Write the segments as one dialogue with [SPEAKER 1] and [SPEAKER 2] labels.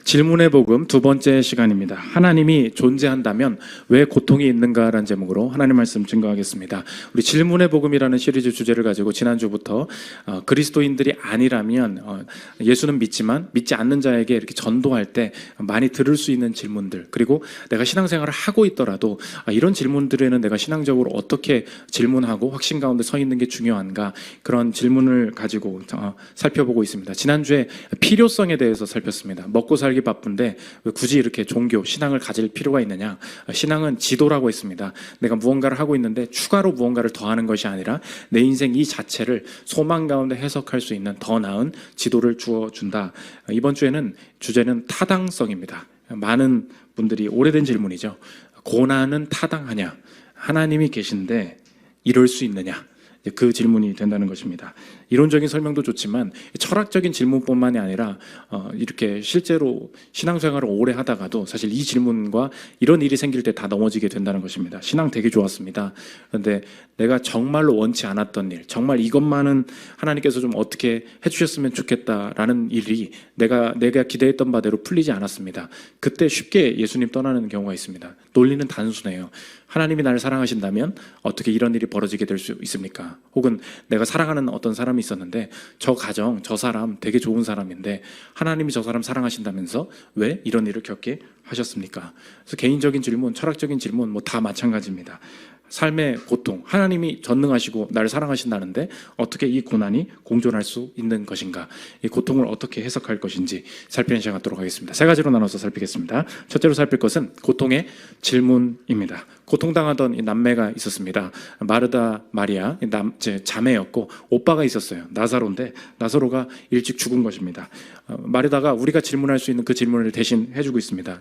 [SPEAKER 1] 질문의 복음 두 번째 시간입니다. 하나님이 존재한다면 왜 고통이 있는가라는 제목으로 하나님 말씀 증거하겠습니다. 우리 질문의 복음이라는 시리즈 주제를 가지고 지난주부터 그리스도인들이 아니라면 예수는 믿지만 믿지 않는 자에게 이렇게 전도할 때 많이 들을 수 있는 질문들, 그리고 내가 신앙생활을 하고 있더라도 이런 질문들에는 내가 신앙적으로 어떻게 질문하고 확신 가운데 서 있는 게 중요한가, 그런 질문을 가지고 살펴보고 있습니다. 지난주에 필요성에 대해서 살폈습니다. 먹고 살기 바쁜데 왜 굳이 이렇게 종교, 신앙을 가질 필요가 있느냐. 신앙은 지도라고 했습니다. 내가 무언가를 하고 있는데 추가로 무언가를 더하는 것이 아니라 내 인생 이 자체를 소망 가운데 해석할 수 있는 더 나은 지도를 주어준다. 이번 주에는 주제는 타당성입니다. 많은 분들이 오래된 질문이죠. 고난은 타당하냐? 하나님이 계신데 이럴 수 있느냐? 그 질문이 된다는 것입니다. 이론적인 설명도 좋지만 철학적인 질문뿐만이 아니라 이렇게 실제로 신앙생활을 오래 하다가도 사실 이 질문과 이런 일이 생길 때 다 넘어지게 된다는 것입니다. 신앙 되게 좋았습니다. 그런데 내가 정말로 원치 않았던 일, 정말 이것만은 하나님께서 좀 어떻게 해주셨으면 좋겠다라는 일이 내가 기대했던 바대로 풀리지 않았습니다. 그때 쉽게 예수님 떠나는 경우가 있습니다. 논리는 단순해요. 하나님이 나를 사랑하신다면 어떻게 이런 일이 벌어지게 될 수 있습니까? 혹은 내가 사랑하는 어떤 사람이 있었는데 저 가정, 저 사람 되게 좋은 사람인데 하나님이 저 사람 사랑하신다면서 왜 이런 일을 겪게 하셨습니까? 그래서 개인적인 질문, 철학적인 질문 다 마찬가지입니다. 삶의 고통, 하나님이 전능하시고 나를 사랑하신다는데 어떻게 이 고난이 공존할 수 있는 것인가, 이 고통을 어떻게 해석할 것인지 살피는 시간 갖도록 하겠습니다. 세 가지로 나눠서 살피겠습니다. 첫째로 살필 것은 고통의 질문입니다. 고통당하던 이 남매가 있었습니다. 마르다, 마리아, 자매였고 오빠가 있었어요. 나사로인데 나사로가 일찍 죽은 것입니다. 마르다가 우리가 질문할 수 있는 그 질문을 대신 해주고 있습니다.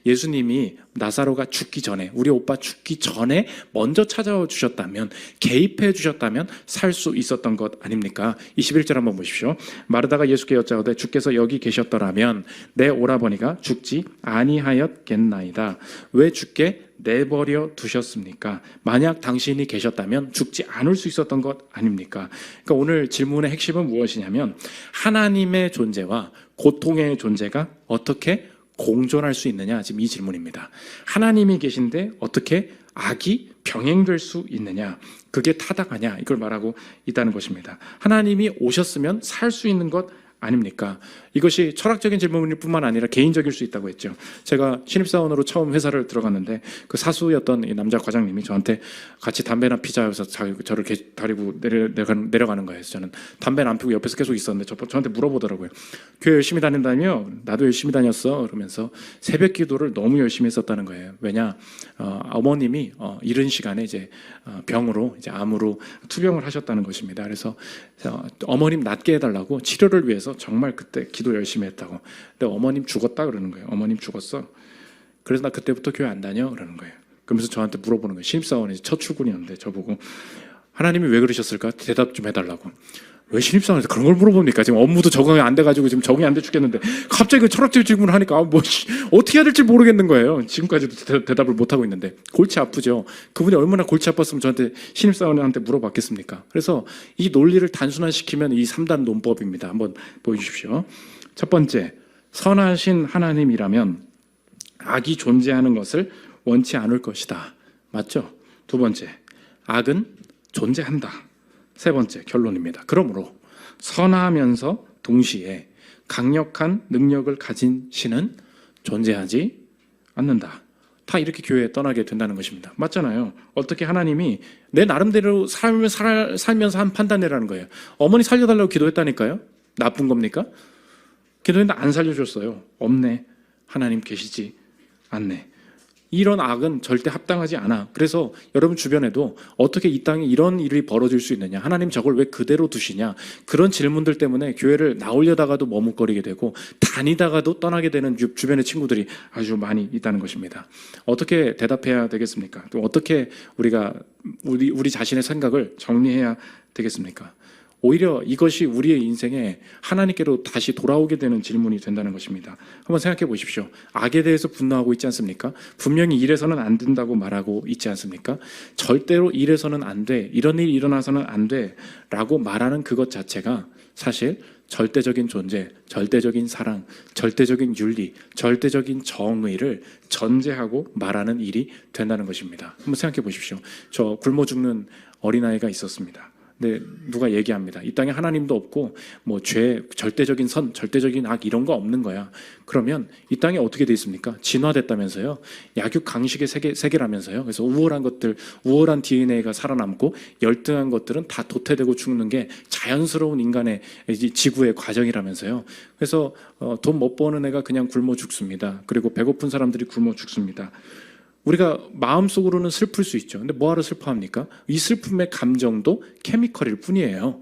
[SPEAKER 1] 예수님이 나사로가 죽기 전에, 우리 오빠 죽기 전에 먼저 찾아와 주셨다면, 개입해 주셨다면 살 수 있었던 것 아닙니까? 21절 한번 보십시오. 마르다가 예수께 여짜오되 주께서 여기 계셨더라면 내 오라버니가 죽지 아니하였겠나이다. 왜 죽게 내버려 두셨습니까? 만약 당신이 계셨다면 죽지 않을 수 있었던 것 아닙니까? 그러니까 오늘 질문의 핵심은 무엇이냐면 하나님의 존재와 고통의 존재가 어떻게 공존할 수 있느냐, 지금 이 질문입니다. 하나님이 계신데 어떻게 악이 병행될 수 있느냐, 그게 타당하냐, 이걸 말하고 있다는 것입니다. 하나님이 오셨으면 살 수 있는 것 아닙니까? 이것이 철학적인 질문일 뿐만 아니라 개인적일 수 있다고 했죠. 제가 신입사원으로 처음 회사를 들어갔는데 그 사수였던 이 남자 과장님이 저한테 같이 담배나 피자여서 저를 데리고 내려가는 거예요. 저는 담배는 안 피우고 옆에서 계속 있었는데 저한테 물어보더라고요. 교회 열심히 다닌다며? 나도 열심히 다녔어. 그러면서 새벽 기도를 너무 열심히 했었다는 거예요. 왜냐? 어머님이 이른 시간에 이제 병으로, 이제 암으로 투병을 하셨다는 것입니다. 그래서 어머님 낫게 해달라고 치료를 위해서 정말 그때 기도 열심히 했다고. 근데 어머님 죽었다 그러는 거예요. 어머님 죽었어. 그래서 나 그때부터 교회 안 다녀 그러는 거예요. 그러면서 저한테 물어보는 거예요. 신입사원이 첫 출근이었는데 저보고 하나님이 왜 그러셨을까? 대답 좀 해달라고. 왜 신입사원에서 그런 걸 물어봅니까? 지금 업무도 적응이 안 돼가지고 지금 적응이 안 돼 죽겠는데 갑자기 그 철학적 질문을 하니까 어떻게 해야 될지 모르겠는 거예요. 지금까지도 대답을 못하고 있는데 골치 아프죠. 그분이 얼마나 골치 아팠으면 저한테 신입사원한테 물어봤겠습니까? 그래서 이 논리를 단순화시키면 이 3단 논법입니다. 한번 보여주십시오. 첫 번째, 선하신 하나님이라면 악이 존재하는 것을 원치 않을 것이다. 맞죠? 두 번째, 악은 존재한다. 세 번째 결론입니다. 그러므로 선하면서 동시에 강력한 능력을 가진 신은 존재하지 않는다. 다 이렇게 교회에 떠나게 된다는 것입니다. 맞잖아요. 어떻게 하나님이 내 나름대로 살면서 한 판단이라는 거예요. 어머니 살려달라고 기도했다니까요. 나쁜 겁니까? 기도했는데 안 살려줬어요. 없네. 하나님 계시지 않네. 이런 악은 절대 합당하지 않아. 그래서 여러분 주변에도 어떻게 이 땅에 이런 일이 벌어질 수 있느냐, 하나님 저걸 왜 그대로 두시냐, 그런 질문들 때문에 교회를 나오려다가도 머뭇거리게 되고 다니다가도 떠나게 되는 주변의 친구들이 아주 많이 있다는 것입니다. 어떻게 대답해야 되겠습니까? 또 어떻게 우리가 우리 자신의 생각을 정리해야 되겠습니까? 오히려 이것이 우리의 인생에 하나님께로 다시 돌아오게 되는 질문이 된다는 것입니다. 한번 생각해 보십시오. 악에 대해서 분노하고 있지 않습니까? 분명히 이래서는 안 된다고 말하고 있지 않습니까? 절대로 이래서는 안 돼, 이런 일이 일어나서는 안 돼 라고 말하는 그것 자체가 사실 절대적인 존재, 절대적인 사랑, 절대적인 윤리, 절대적인 정의를 전제하고 말하는 일이 된다는 것입니다. 한번 생각해 보십시오. 저 굶어 죽는 어린아이가 있었습니다. 근데 누가 얘기합니다. 이 땅에 하나님도 없고 뭐 죄, 절대적인 선, 절대적인 악 이런 거 없는 거야. 그러면 이 땅에 어떻게 돼 있습니까? 진화됐다면서요. 약육강식의 세계라면서요. 그래서 우월한 것들, 우월한 DNA가 살아남고 열등한 것들은 다 도태되고 죽는 게 자연스러운 인간의 지구의 과정이라면서요. 그래서 돈 못 버는 애가 그냥 굶어 죽습니다. 그리고 배고픈 사람들이 굶어 죽습니다. 우리가 마음속으로는 슬플 수 있죠. 근데 뭐하러 슬퍼합니까? 이 슬픔의 감정도 케미컬일 뿐이에요.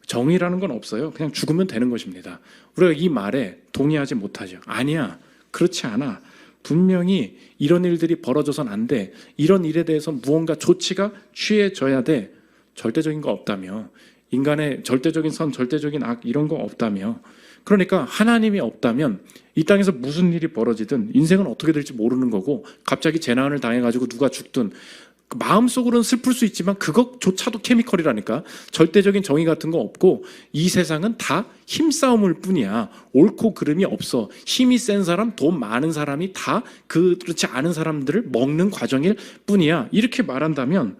[SPEAKER 1] 정의라는 건 없어요. 그냥 죽으면 되는 것입니다. 우리가 이 말에 동의하지 못하죠. 아니야, 그렇지 않아. 분명히 이런 일들이 벌어져선 안 돼. 이런 일에 대해서 무언가 조치가 취해져야 돼. 절대적인 거 없다며. 인간의 절대적인 선, 절대적인 악 이런 거 없다며. 그러니까 하나님이 없다면 이 땅에서 무슨 일이 벌어지든 인생은 어떻게 될지 모르는 거고, 갑자기 재난을 당해가지고 누가 죽든 마음속으로는 슬플 수 있지만 그것조차도 케미컬이라니까. 절대적인 정의 같은 거 없고 이 세상은 다 힘싸움일 뿐이야. 옳고 그름이 없어. 힘이 센 사람, 돈 많은 사람이 다 그렇지 않은 사람들을 먹는 과정일 뿐이야. 이렇게 말한다면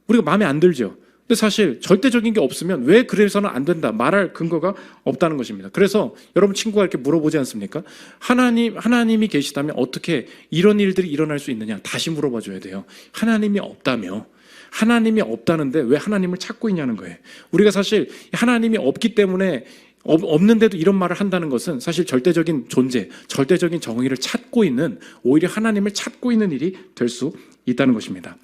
[SPEAKER 1] 우리가 마음에 안 들죠. 근데 사실 절대적인 게 없으면 왜 그래서는 안 된다 말할 근거가 없다는 것입니다. 그래서 여러분 친구가 이렇게 물어보지 않습니까? 하나님이 계시다면 어떻게 이런 일들이 일어날 수 있느냐? 다시 물어봐 줘야 돼요. 하나님이 없다며. 하나님이 없다는데 왜 하나님을 찾고 있냐는 거예요. 우리가 사실 하나님이 없기 때문에 없는데도 이런 말을 한다는 것은 사실 절대적인 존재, 절대적인 정의를 찾고 있는, 오히려 하나님을 찾고 있는 일이 될 수 있다는 것입니다.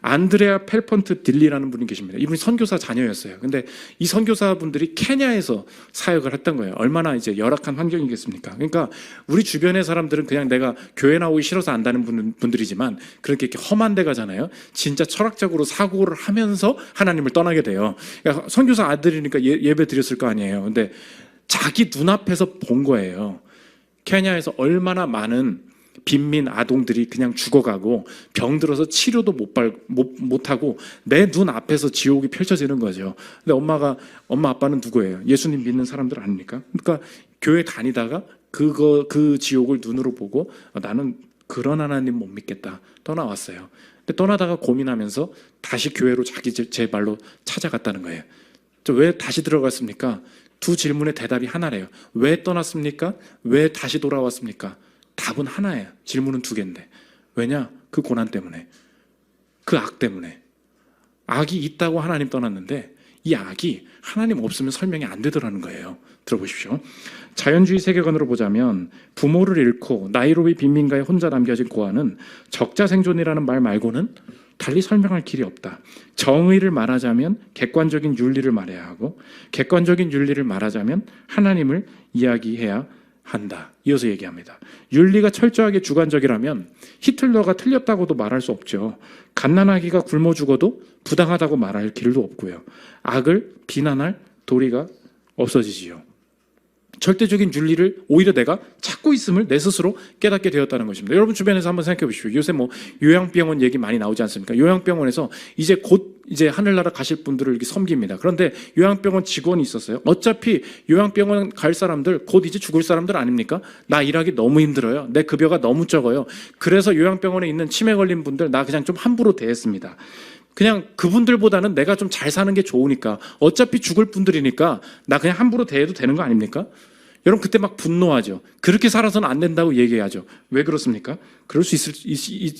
[SPEAKER 1] 안드레아 펠펀트 딜리라는 분이 계십니다. 이분이 선교사 자녀였어요. 근데 이 선교사분들이 케냐에서 사역을 했던 거예요. 얼마나 이제 열악한 환경이겠습니까? 그러니까 우리 주변의 사람들은 그냥 내가 교회 나오기 싫어서 안다는 분들이지만 그렇게 험한 데 가잖아요. 진짜 철학적으로 사고를 하면서 하나님을 떠나게 돼요. 그러니까 선교사 아들이니까 예배 드렸을 거 아니에요. 근데 자기 눈앞에서 본 거예요. 케냐에서 얼마나 많은 빈민 아동들이 그냥 죽어가고 병들어서 치료도 못하고 내 눈앞에서 지옥이 펼쳐지는 거죠. 근데 엄마 아빠는 누구예요? 예수님 믿는 사람들 아닙니까? 그러니까 교회 다니다가 그 지옥을 눈으로 보고 나는 그런 하나님 못 믿겠다 떠나왔어요. 근데 떠나다가 고민하면서 다시 교회로 자기 제 말로 찾아갔다는 거예요. 왜 다시 들어갔습니까? 두 질문의 대답이 하나래요. 왜 떠났습니까? 왜 다시 돌아왔습니까? 답은 하나예요. 질문은 두 개인데. 왜냐? 그 고난 때문에. 그 악 때문에. 악이 있다고 하나님 떠났는데 이 악이 하나님 없으면 설명이 안 되더라는 거예요. 들어보십시오. 자연주의 세계관으로 보자면 부모를 잃고 나이로비 빈민가에 혼자 남겨진 고아는 적자생존이라는 말 말고는 달리 설명할 길이 없다. 정의를 말하자면 객관적인 윤리를 말해야 하고, 객관적인 윤리를 말하자면 하나님을 이야기해야 한다. 이어서 얘기합니다. 윤리가 철저하게 주관적이라면 히틀러가 틀렸다고도 말할 수 없죠. 갓난아기가 굶어 죽어도 부당하다고 말할 길도 없고요. 악을 비난할 도리가 없어지지요. 절대적인 윤리를 오히려 내가 찾고 있음을 내 스스로 깨닫게 되었다는 것입니다. 여러분 주변에서 한번 생각해 보십시오. 요새 뭐 요양병원 얘기 많이 나오지 않습니까? 요양병원에서 곧 하늘나라 가실 분들을 이렇게 섬깁니다. 그런데 요양병원 직원이 있었어요. 어차피 요양병원 갈 사람들 곧 이제 죽을 사람들 아닙니까? 나 일하기 너무 힘들어요. 내 급여가 너무 적어요. 그래서 요양병원에 있는 치매 걸린 분들 나 그냥 좀 함부로 대했습니다. 그냥 그분들보다는 내가 좀 잘 사는 게 좋으니까, 어차피 죽을 분들이니까 나 그냥 함부로 대해도 되는 거 아닙니까? 여러분 그때 막 분노하죠. 그렇게 살아서는 안 된다고 얘기하죠. 왜 그렇습니까? 그럴 수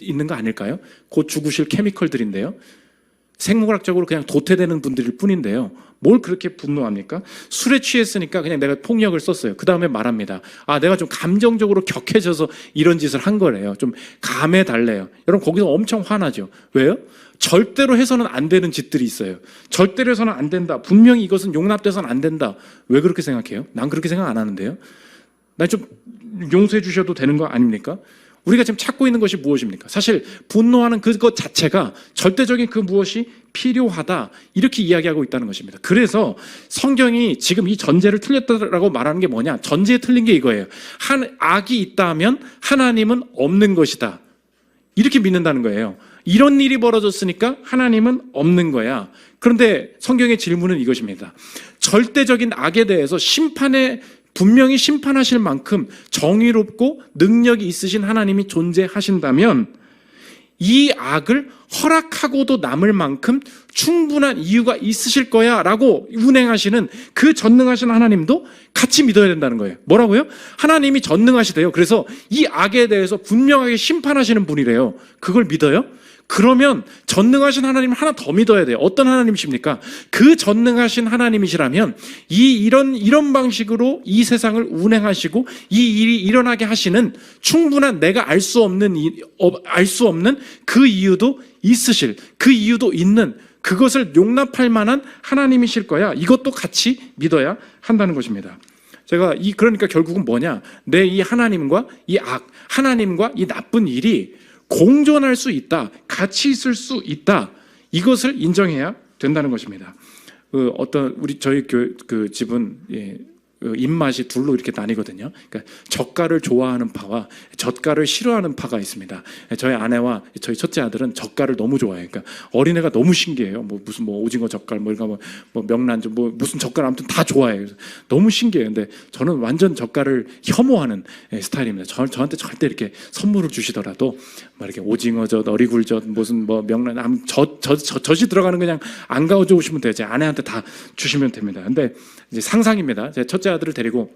[SPEAKER 1] 있는 거 아닐까요? 곧 죽으실 케미컬들인데요. 생물학적으로 그냥 도태되는 분들일 뿐인데요. 뭘 그렇게 분노합니까? 술에 취했으니까 그냥 내가 폭력을 썼어요. 그 다음에 말합니다. 내가 좀 감정적으로 격해져서 이런 짓을 한 거래요. 좀 감해 달래요. 여러분 거기서 엄청 화나죠. 왜요? 절대로 해서는 안 되는 짓들이 있어요. 절대로 해서는 안 된다. 분명히 이것은 용납돼서는 안 된다. 왜 그렇게 생각해요? 난 그렇게 생각 안 하는데요. 난 좀 용서해 주셔도 되는 거 아닙니까? 우리가 지금 찾고 있는 것이 무엇입니까? 사실 분노하는 그것 자체가 절대적인 그 무엇이 필요하다, 이렇게 이야기하고 있다는 것입니다. 그래서 성경이 지금 이 전제를 틀렸다라고 말하는 게 뭐냐? 전제에 틀린 게 이거예요. 악이 있다면 하나님은 없는 것이다, 이렇게 믿는다는 거예요. 이런 일이 벌어졌으니까 하나님은 없는 거야. 그런데 성경의 질문은 이것입니다. 절대적인 악에 대해서 분명히 심판하실 만큼 정의롭고 능력이 있으신 하나님이 존재하신다면 이 악을 허락하고도 남을 만큼 충분한 이유가 있으실 거야 라고 운행하시는 그 전능하신 하나님도 같이 믿어야 된다는 거예요. 뭐라고요? 하나님이 전능하시대요. 그래서 이 악에 대해서 분명하게 심판하시는 분이래요. 그걸 믿어요? 그러면 전능하신 하나님 하나 더 믿어야 돼요. 어떤 하나님이십니까? 그 전능하신 하나님이시라면 이런 방식으로 이 세상을 운행하시고 이 일이 일어나게 하시는 충분한 내가 알 수 없는 그 이유도 있으실, 그 이유도 있는, 그것을 용납할 만한 하나님이실 거야. 이것도 같이 믿어야 한다는 것입니다. 그러니까 결국은 뭐냐? 내 이 하나님과 이 악, 하나님과 이 나쁜 일이 공존할 수 있다, 같이 있을 수 있다, 이것을 인정해야 된다는 것입니다. 저희 집은 입맛이 둘로 이렇게 나뉘거든요. 그러니까 젓갈을 좋아하는 파와 젓갈을 싫어하는 파가 있습니다. 저희 아내와 저희 첫째 아들은 젓갈을 너무 좋아해요. 그러니까 어린애가 너무 신기해요. 무슨 오징어 젓갈, 명란젓, 무슨 젓갈, 아무튼 다 좋아해요. 너무 신기해요. 근데 저는 완전 젓갈을 혐오하는 스타일입니다. 저한테 절대 이렇게 선물을 주시더라도 이렇게 오징어젓, 어리굴젓, 명란, 젓이 들어가는 그냥 안 가져 오시면 돼요. 제 아내한테 다 주시면 됩니다. 근데 이제 상상입니다. 제 첫째 아들을 데리고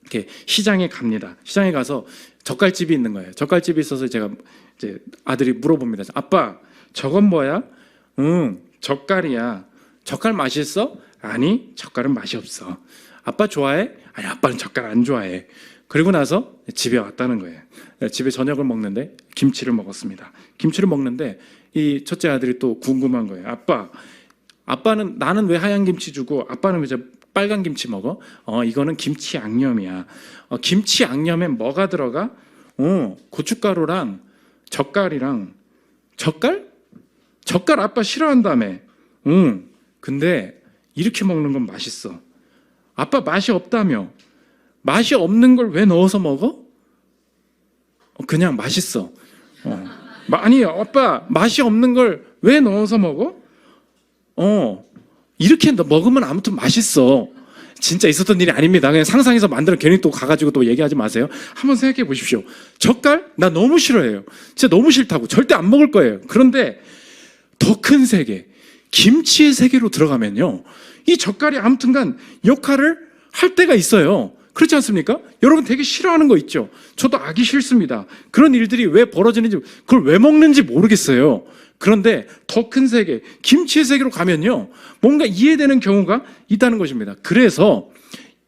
[SPEAKER 1] 이렇게 시장에 갑니다. 시장에 가서 젓갈집이 있는 거예요. 젓갈집이 있어서 제가 이제 아들이 물어봅니다. 아빠, 저건 뭐야? 응, 젓갈이야. 젓갈 맛있어? 아니, 젓갈은 맛이 없어. 아빠 좋아해? 아니, 아빠는 젓갈 안 좋아해. 그리고 나서 집에 왔다는 거예요. 집에 저녁을 먹는데 김치를 먹었습니다. 김치를 먹는데 이 첫째 아들이 또 궁금한 거예요. 아빠는 나는 왜 하얀 김치 주고 아빠는 왜 빨간 김치 먹어? 이거는 김치 양념이야. 김치 양념에 뭐가 들어가? 고춧가루랑 젓갈이랑. 젓갈? 젓갈 아빠 싫어한다며. 근데 이렇게 먹는 건 맛있어. 아빠 맛이 없다며. 맛이 없는 걸 왜 넣어서 먹어? 그냥 맛있어. 아니요, 아빠 맛이 없는 걸 왜 넣어서 먹어? 이렇게 먹으면 아무튼 맛있어. 진짜 있었던 일이 아닙니다. 그냥 상상해서 만들어 괜히 또 가가지고 또 얘기하지 마세요. 한번 생각해 보십시오. 젓갈? 나 너무 싫어해요. 진짜 너무 싫다고. 절대 안 먹을 거예요. 그런데 더 큰 세계, 김치의 세계로 들어가면요, 이 젓갈이 아무튼간 역할을 할 때가 있어요. 그렇지 않습니까? 여러분 되게 싫어하는 거 있죠? 저도 악이 싫습니다. 그런 일들이 왜 벌어지는지, 그걸 왜 먹는지 모르겠어요. 그런데 더 큰 세계, 김치의 세계로 가면요, 뭔가 이해되는 경우가 있다는 것입니다. 그래서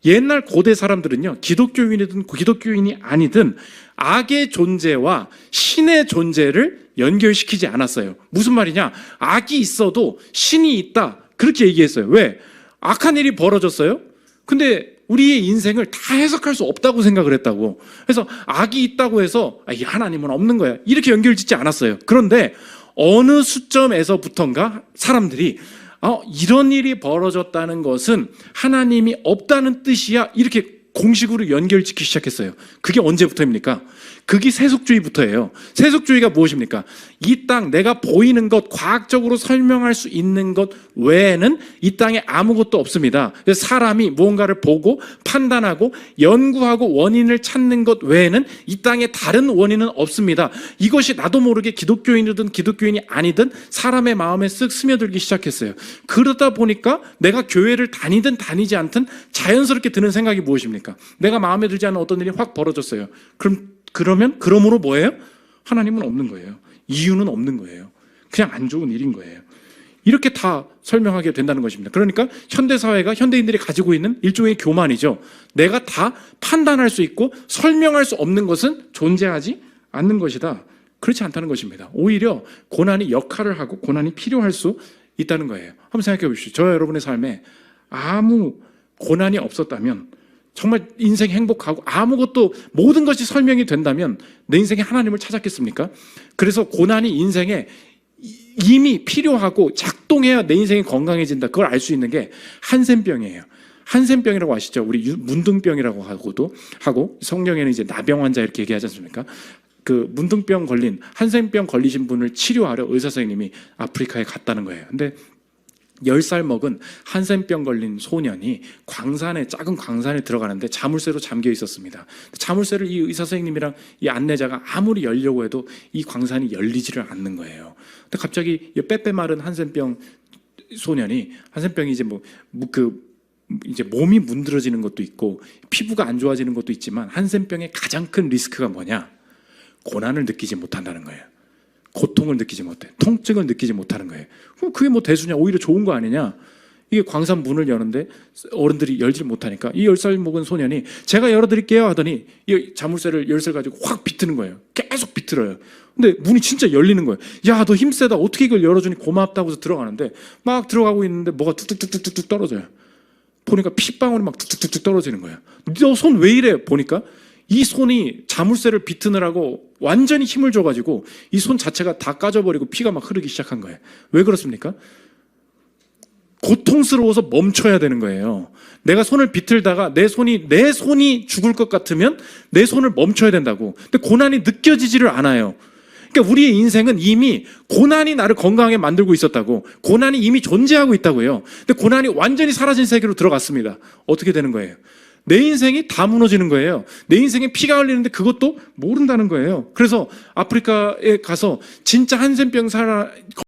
[SPEAKER 1] 옛날 고대 사람들은요, 기독교인이든 기독교인이 아니든 악의 존재와 신의 존재를 연결시키지 않았어요. 무슨 말이냐? 악이 있어도 신이 있다, 그렇게 얘기했어요. 왜? 악한 일이 벌어졌어요. 근데 우리의 인생을 다 해석할 수 없다고 생각을 했다고. 그래서 악이 있다고 해서 이 하나님은 없는 거야, 이렇게 연결짓지 않았어요. 그런데 어느 수점에서부턴가 사람들이 이런 일이 벌어졌다는 것은 하나님이 없다는 뜻이야, 이렇게 공식으로 연결짓기 시작했어요. 그게 언제부터입니까? 그게 세속주의부터예요. 세속주의가 무엇입니까? 이 땅, 내가 보이는 것, 과학적으로 설명할 수 있는 것 외에는 이 땅에 아무것도 없습니다. 그래서 사람이 무언가를 보고 판단하고 연구하고 원인을 찾는 것 외에는 이 땅에 다른 원인은 없습니다. 이것이 나도 모르게 기독교인이든 기독교인이 아니든 사람의 마음에 쓱 스며들기 시작했어요. 그러다 보니까 내가 교회를 다니든 다니지 않든 자연스럽게 드는 생각이 무엇입니까? 내가 마음에 들지 않는 어떤 일이 확 벌어졌어요. 그러므로 뭐예요? 하나님은 없는 거예요. 이유는 없는 거예요. 그냥 안 좋은 일인 거예요. 이렇게 다 설명하게 된다는 것입니다. 그러니까 현대사회가, 현대인들이 가지고 있는 일종의 교만이죠. 내가 다 판단할 수 있고 설명할 수 없는 것은 존재하지 않는 것이다. 그렇지 않다는 것입니다. 오히려 고난이 역할을 하고 고난이 필요할 수 있다는 거예요. 한번 생각해 보십시오. 저와 여러분의 삶에 아무 고난이 없었다면, 정말 인생 행복하고 아무것도, 모든 것이 설명이 된다면 내 인생에 하나님을 찾았겠습니까? 그래서 고난이 인생에 이미 필요하고 작동해야 내 인생이 건강해진다, 그걸 알 수 있는 게 한센병이에요. 한센병이라고 아시죠? 우리 문둥병이라고 하고 성경에는 이제 나병 환자 이렇게 얘기하지 않습니까? 그 문둥병 걸린, 한센병 걸리신 분을 치료하러 의사 선생님이 아프리카에 갔다는 거예요. 근데 10살 먹은 한센병 걸린 소년이 작은 광산에 들어가는데 자물쇠로 잠겨 있었습니다. 자물쇠를 이 의사 선생님이랑 이 안내자가 아무리 열려고 해도 이 광산이 열리지를 않는 거예요. 근데 갑자기 이 빼빼 마른 한센병 소년이, 한센병이 이제 몸이 문드러지는 것도 있고 피부가 안 좋아지는 것도 있지만, 한센병의 가장 큰 리스크가 뭐냐? 고난을 느끼지 못한다는 거예요. 고통을 느끼지 못해. 통증을 느끼지 못하는 거예요. 그럼 그게 뭐 대수냐? 오히려 좋은 거 아니냐? 이게 광산 문을 여는데 어른들이 열지 못하니까 이 10살 먹은 소년이 제가 열어드릴게요 하더니 이 자물쇠를 열쇠를 가지고 확 비트는 거예요. 계속 비틀어요. 근데 문이 진짜 열리는 거예요. 야, 너 힘세다. 어떻게 이걸 열어주니 고맙다고 해서 들어가는데 막 들어가고 있는데 뭐가 뚝뚝뚝뚝뚝 떨어져요. 보니까 핏방울이 막 뚝뚝뚝뚝 떨어지는 거예요. 너 손 왜 이래? 보니까 이 손이 자물쇠를 비트느라고 완전히 힘을 줘가지고 이 손 자체가 다 까져버리고 피가 막 흐르기 시작한 거예요. 왜 그렇습니까? 고통스러워서 멈춰야 되는 거예요. 내가 손을 비틀다가 내 손이 죽을 것 같으면 내 손을 멈춰야 된다고. 근데 고난이 느껴지지를 않아요. 그러니까 우리의 인생은 이미 고난이 나를 건강하게 만들고 있었다고. 고난이 이미 존재하고 있다고요. 근데 고난이 완전히 사라진 세계로 들어갔습니다. 어떻게 되는 거예요? 내 인생이 다 무너지는 거예요. 내 인생에 피가 흘리는데 그것도 모른다는 거예요. 그래서 아프리카에 가서 진짜 한센병